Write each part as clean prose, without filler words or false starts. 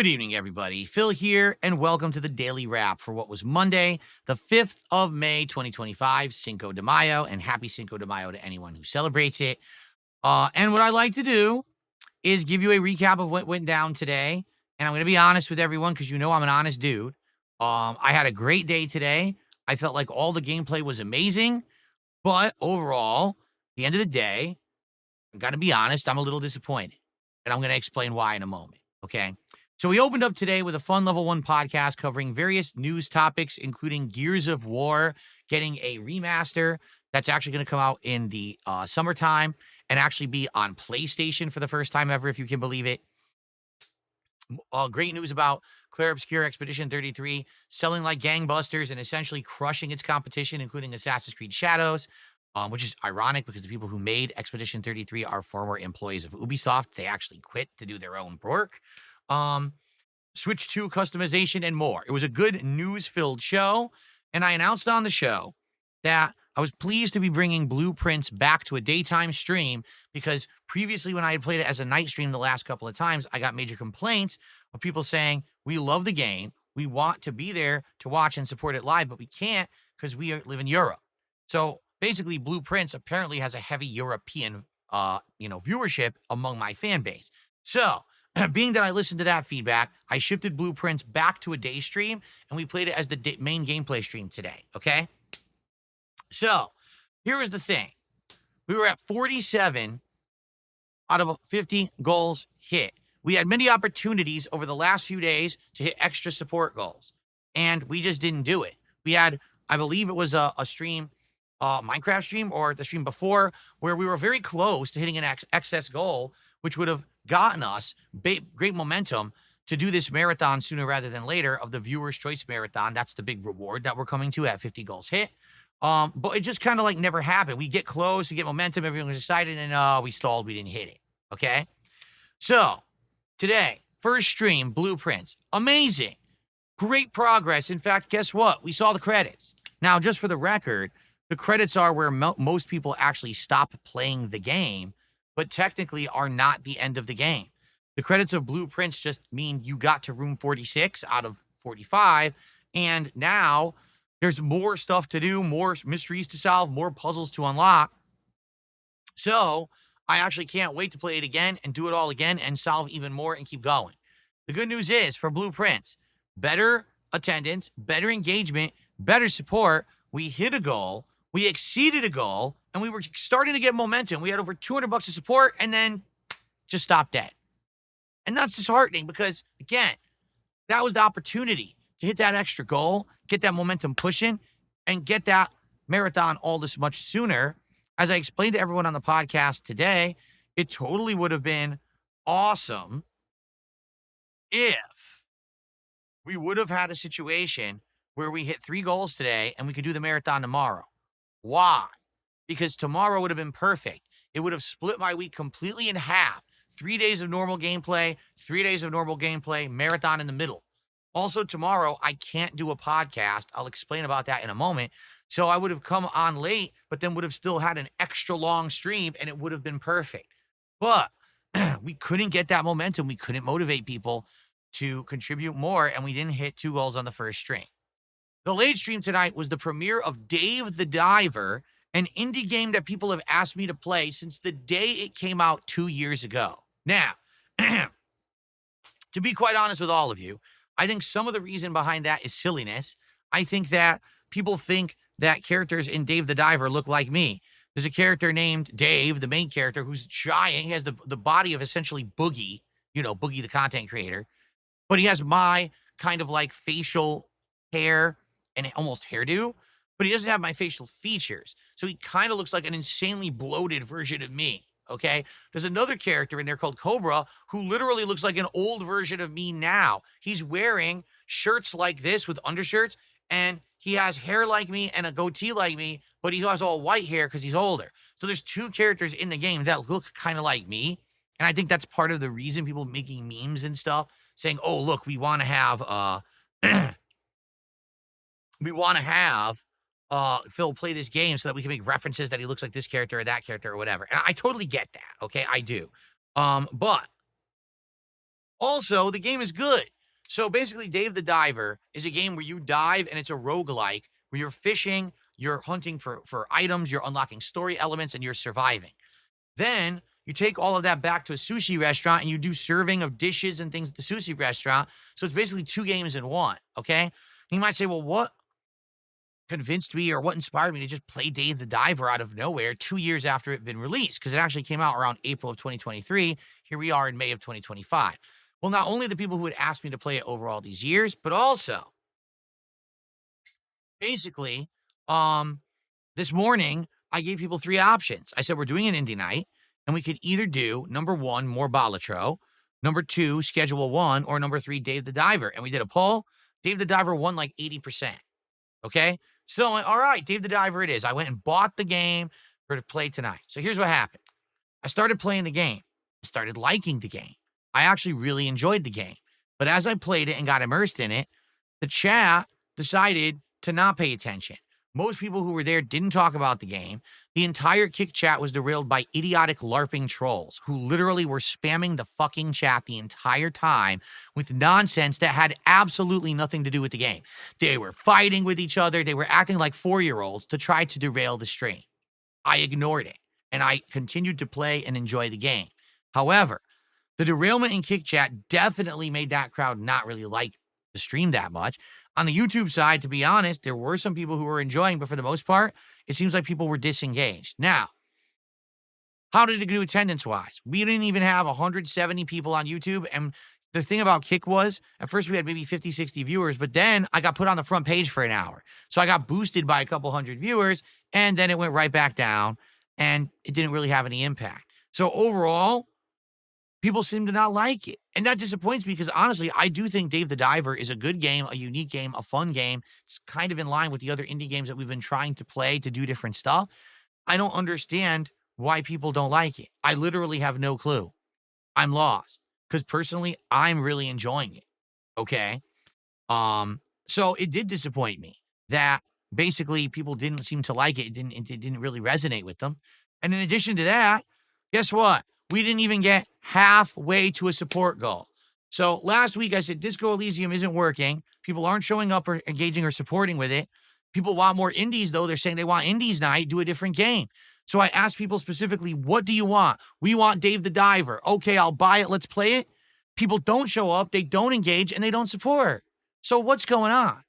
Good evening, everybody. Phil here, and welcome to the Daily Wrap for what was Monday, the 5th of May, 2025, Cinco de Mayo, and happy Cinco de Mayo to anyone who celebrates it. And what I like to do is give you a recap of what went down today. And I'm going to be honest with everyone because you know I'm an honest dude. I had a great day today. I felt like all the gameplay was amazing, but overall, at the end of the day, I got to be honest, I'm a little disappointed. And I'm going to explain why in a moment. Okay. So we opened up today with a fun level 1 podcast covering various news topics, including Gears of War getting a remaster that's actually going to come out in the summertime and actually be on PlayStation for the first time ever, if you can believe it. Great news about Clair Obscur Expedition 33 selling like gangbusters and essentially crushing its competition, including Assassin's Creed Shadows, which is ironic because the people who made Expedition 33 are former employees of Ubisoft. They actually quit to do their own work. Switch 2 customization, and more. It was a good news-filled show, and I announced on the show that I was pleased to be bringing Blueprints back to a daytime stream because previously when I had played it as a night stream the last couple of times, I got major complaints of people saying, we love the game, we want to be there to watch and support it live, but we can't because we live in Europe. So basically, Blueprints apparently has a heavy European, viewership among my fan base. So being that I listened to that feedback, I shifted Blueprints back to a day stream, and we played it as the main gameplay stream today, okay? So, here was the thing. We were at 47 out of 50 goals hit. We had many opportunities over the last few days to hit extra support goals, and we just didn't do it. We had, I believe it was a stream, Minecraft stream, or the stream before, where we were very close to hitting an excess goal, which would have gotten us great momentum to do this marathon sooner rather than later of the Viewer's Choice Marathon. That's the big reward that we're coming to at 50 goals hit. But it just kind of like never happened. We get close, we get momentum, everyone was excited, and we stalled, we didn't hit it. Okay? So, today, first stream, Blueprints. Amazing. Great progress. In fact, guess what? We saw the credits. Now, just for the record, the credits are where most people actually stop playing the game, but technically are not the end of the game. The credits of Blueprints just mean you got to room 46 out of 45, and now there's more stuff to do, more mysteries to solve, more puzzles to unlock. So I actually can't wait to play it again and do it all again and solve even more and keep going. The good news is for Blueprints, better attendance, better engagement, better support. We hit a goal, we exceeded a goal, and we were starting to get momentum. We had over 200 bucks of support and then just stopped dead. And that's disheartening because, again, that was the opportunity to hit that extra goal, get that momentum pushing, and get that marathon all this much sooner. As I explained to everyone on the podcast today, it totally would have been awesome if we would have had a situation where we hit 3 goals today and we could do the marathon tomorrow. Why? Because tomorrow would have been perfect. It would have split my week completely in half. 3 days of normal gameplay, 3 days of normal gameplay, marathon in the middle. Also, tomorrow, I can't do a podcast. I'll explain about that in a moment. So I would have come on late, but then would have still had an extra long stream, and it would have been perfect. But we couldn't get that momentum. We couldn't motivate people to contribute more, and we didn't hit 2 goals on the first stream. The late stream tonight was the premiere of Dave the Diver, an indie game that people have asked me to play since the day it came out 2 years ago. Now, to be quite honest with all of you, I think some of the reason behind that is silliness. I think that people think that characters in Dave the Diver look like me. There's a character named Dave, the main character, who's giant. He has the body of essentially Boogie, Boogie the content creator. But he has my kind of like facial hair and almost hairdo, but he doesn't have my facial features. So he kind of looks like an insanely bloated version of me. Okay, there's another character in there called Cobra who literally looks like an old version of me now. He's wearing shirts like this with undershirts, and he has hair like me and a goatee like me, but he has all white hair because he's older. So there's 2 characters in the game that look kind of like me, and I think that's part of the reason people making memes and stuff saying, "Oh, look, we want to have Phil play this game so that we can make references that he looks like this character or that character or whatever." And I totally get that, okay? I do. But Also, the game is good. So basically, Dave the Diver is a game where you dive and it's a roguelike where you're fishing, you're hunting for items, you're unlocking story elements, and you're surviving. Then you take all of that back to a sushi restaurant and you do serving of dishes and things at the sushi restaurant. So it's basically two games in one. Okay. You might say, well, what convinced me or what inspired me to just play Dave the Diver out of nowhere 2 years after it had been released? Because it actually came out around April of 2023. Here we are in May of 2025. Well, not only the people who had asked me to play it over all these years, but also basically, um, this morning, I gave people three options. I said, we're doing an indie night, and we could either do number one, more Balatro, number two, Schedule One, or number three, Dave the Diver. And we did a poll. Dave the Diver won like 80%. Okay. So, all right, Dave the Diver it is. I went and bought the game for to play tonight. So here's what happened. I started playing the game. I started liking the game. I actually really enjoyed the game. But as I played it and got immersed in it, the chat decided to not pay attention. Most people who were there didn't talk about the game. The entire Kick chat was derailed by idiotic LARPing trolls who literally were spamming the fucking chat the entire time with nonsense that had absolutely nothing to do with the game. They were fighting with each other. They were acting like 4-year-olds to try to derail the stream. I ignored it and I continued to play and enjoy the game. However, the derailment in Kick chat definitely made that crowd not really like the stream that much. On the YouTube side, to be honest, there were some people who were enjoying, but for the most part, it seems like people were disengaged. Now, how did it do attendance-wise? We didn't even have 170 people on YouTube, and the thing about Kick was, at first we had maybe 50, 60 viewers, but then I got put on the front page for an hour. So I got boosted by a couple hundred viewers, and then it went right back down, and it didn't really have any impact. So overall, people seem to not like it. And that disappoints me because honestly, I do think Dave the Diver is a good game, a unique game, a fun game. It's kind of in line with the other indie games that we've been trying to play to do different stuff. I don't understand why people don't like it. I literally have no clue. I'm lost because personally, I'm really enjoying it. Okay. So it did disappoint me that basically people didn't seem to like it. It didn't really resonate with them. And in addition to that, guess what? We didn't even get halfway to a support goal. So last week I said Disco Elysium isn't working. People aren't showing up or engaging or supporting with it. People want more indies though. They're saying they want indies night, do a different game. So I asked people specifically, what do you want? We want Dave the Diver. Okay, I'll buy it. Let's play it. People don't show up. They don't engage and they don't support. So what's going on?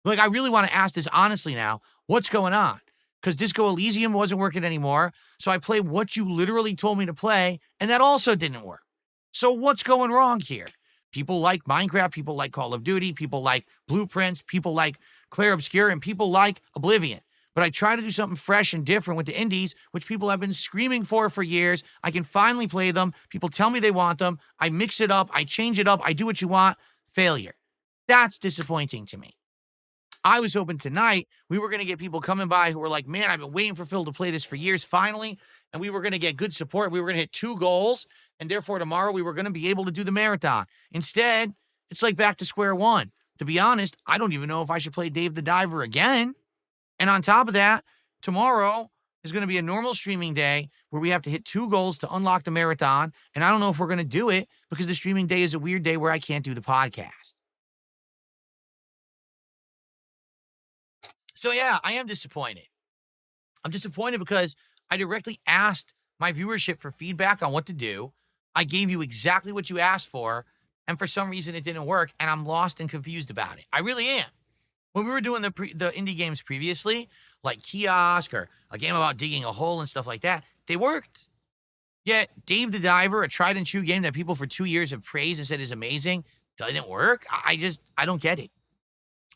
Like, I really want to ask this honestly now. What's going on? Because Disco Elysium wasn't working anymore. So I played what you literally told me to play, and that also didn't work. So what's going wrong here? People like Minecraft, people like Call of Duty, people like Blueprints, people like Clair Obscur, and people like Oblivion. But I try to do something fresh and different with the indies, which people have been screaming for years. I can finally play them. People tell me they want them. I mix it up. I change it up. I do what you want. Failure. That's disappointing to me. I was hoping tonight we were going to get people coming by who were like, man, I've been waiting for Phil to play this for years, finally. And we were going to get good support. We were going to hit 2 goals. And therefore, tomorrow we were going to be able to do the marathon. Instead, it's like back to square one. To be honest, I don't even know if I should play Dave the Diver again. And on top of that, tomorrow is going to be a normal streaming day where we have to hit 2 goals to unlock the marathon. And I don't know if we're going to do it because the streaming day is a weird day where I can't do the podcast. So yeah, I am disappointed. I'm disappointed because I directly asked my viewership for feedback on what to do. I gave you exactly what you asked for, and for some reason it didn't work, and I'm lost and confused about it. I really am. When we were doing the indie games previously, like Kiosk or a game about digging a hole and stuff like that, they worked. Yet Dave the Diver, a tried and true game that people for 2 years have praised and said is amazing, doesn't work. I don't get it.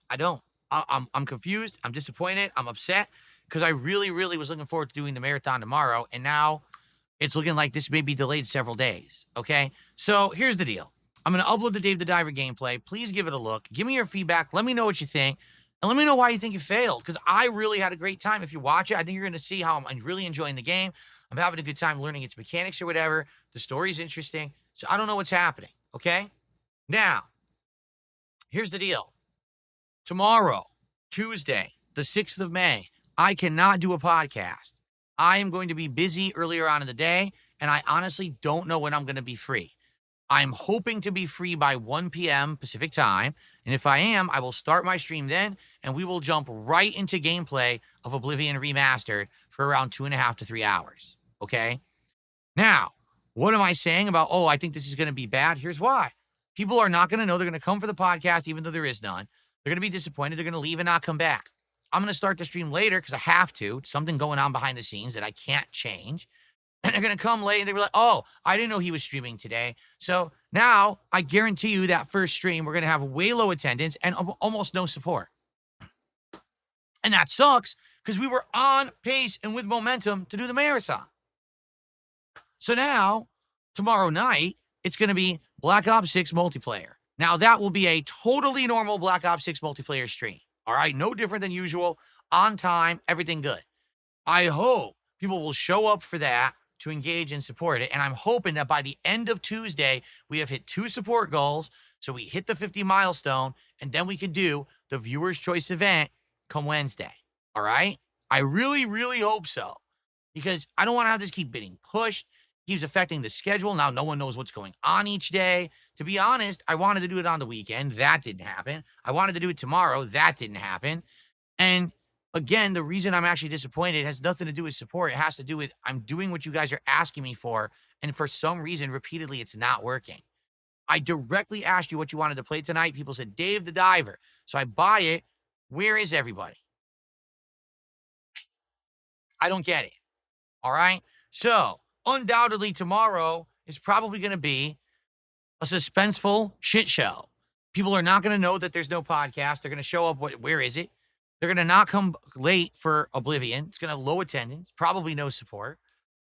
I don't. I'm confused. I'm disappointed. I'm upset because I really, really was looking forward to doing the marathon tomorrow. And now it's looking like this may be delayed several days. Okay. So here's the deal. I'm going to upload the Dave the Diver gameplay. Please give it a look. Give me your feedback. Let me know what you think. And let me know why you think you failed. Because I really had a great time. If you watch it, I think you're going to see how I'm really enjoying the game. I'm having a good time learning its mechanics or whatever. The story's interesting. So I don't know what's happening. Okay. Now, here's the deal. Tomorrow, Tuesday, the 6th of May, I cannot do a podcast. I am going to be busy earlier on in the day, and I honestly don't know when I'm going to be free. I'm hoping to be free by 1 p.m. Pacific time. And if I am, I will start my stream then, and we will jump right into gameplay of Oblivion Remastered for around 2.5 to 3 hours. Okay? Now, what am I saying about, oh, I think this is going to be bad? Here's why. People are not going to know. They're going to come for the podcast, even though there is none. They're going to be disappointed. They're going to leave and not come back. I'm going to start the stream later because I have to. It's something going on behind the scenes that I can't change. And they're going to come late and they're like, oh, I didn't know he was streaming today. So now I guarantee you that first stream, we're going to have way low attendance and almost no support. And that sucks because we were on pace and with momentum to do the marathon. So now, tomorrow night, it's going to be Black Ops 6 multiplayer. Now, that will be a totally normal Black Ops 6 multiplayer stream. All right? No different than usual. On time, everything good. I hope people will show up for that to engage and support it. And I'm hoping that by the end of Tuesday, we have hit 2 support goals. So we hit the 50 milestone, and then we can do the Viewer's Choice event come Wednesday. All right? I really, really hope so. Because I don't want to have this keep getting pushed. It keeps affecting the schedule. Now no one knows what's going on each day. To be honest, I wanted to do it on the weekend. That didn't happen. I wanted to do it tomorrow. That didn't happen. And again, the reason I'm actually disappointed has nothing to do with support. It has to do with I'm doing what you guys are asking me for. And for some reason, repeatedly, it's not working. I directly asked you what you wanted to play tonight. People said, Dave the Diver. So I buy it. Where is everybody? I don't get it. All right? So undoubtedly tomorrow is probably going to be a suspenseful shit show. People are not going to know that there's no podcast. They're going to show up. Where is it? They're going to not come late for Oblivion. It's going to have low attendance, probably no support.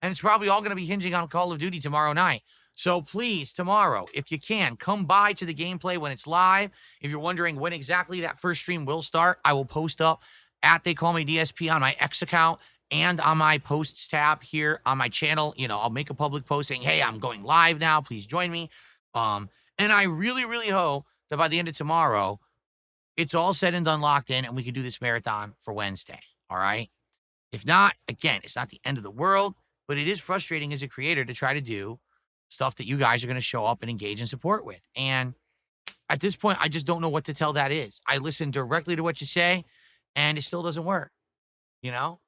And it's probably all going to be hinging on Call of Duty tomorrow night. So please, tomorrow, if you can, come by to the gameplay when it's live. If you're wondering when exactly that first stream will start, I will post up at They Call Me DSP on my X account and on my posts tab here on my channel. You know, I'll make a public post saying, hey, I'm going live now. Please join me. And I really, really hope that by the end of tomorrow, it's all said and done, locked in, and we can do this marathon for Wednesday. All right? If not, again, it's not the end of the world, but it is frustrating as a creator to try to do stuff that you guys are going to show up and engage and support with. And at this point, I just don't know what to tell that is. I listen directly to what you say, and it still doesn't work, you know?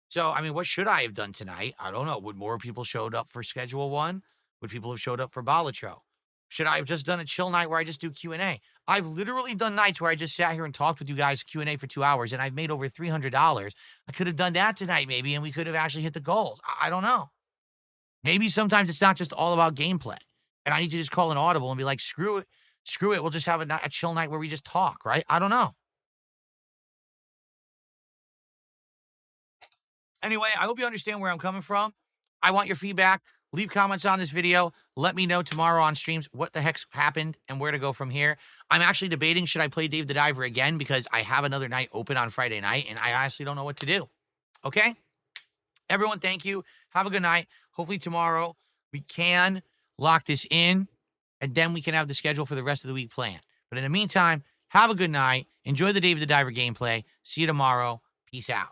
So, I mean, what should I have done tonight? I don't know. Would more people showed up for Schedule 1? Would people have showed up for Balatro? Should I have just done a chill night where I just do Q&A? I've literally done nights where I just sat here and talked with you guys Q&A for 2 hours, and I've made over $300. I could have done that tonight maybe, and we could have actually hit the goals. I don't know. Maybe sometimes it's not just all about gameplay, and I need to just call an audible and be like, screw it. Screw it. We'll just have a chill night where we just talk, right? I don't know. Anyway, I hope you understand where I'm coming from. I want your feedback. Leave comments on this video. Let me know tomorrow on streams what the heck's happened and where to go from here. I'm actually debating, should I play Dave the Diver again? Because I have another night open on Friday night, and I honestly don't know what to do. Okay? Everyone, thank you. Have a good night. Hopefully tomorrow we can lock this in, and then we can have the schedule for the rest of the week planned. But in the meantime, have a good night. Enjoy the Dave the Diver gameplay. See you tomorrow. Peace out.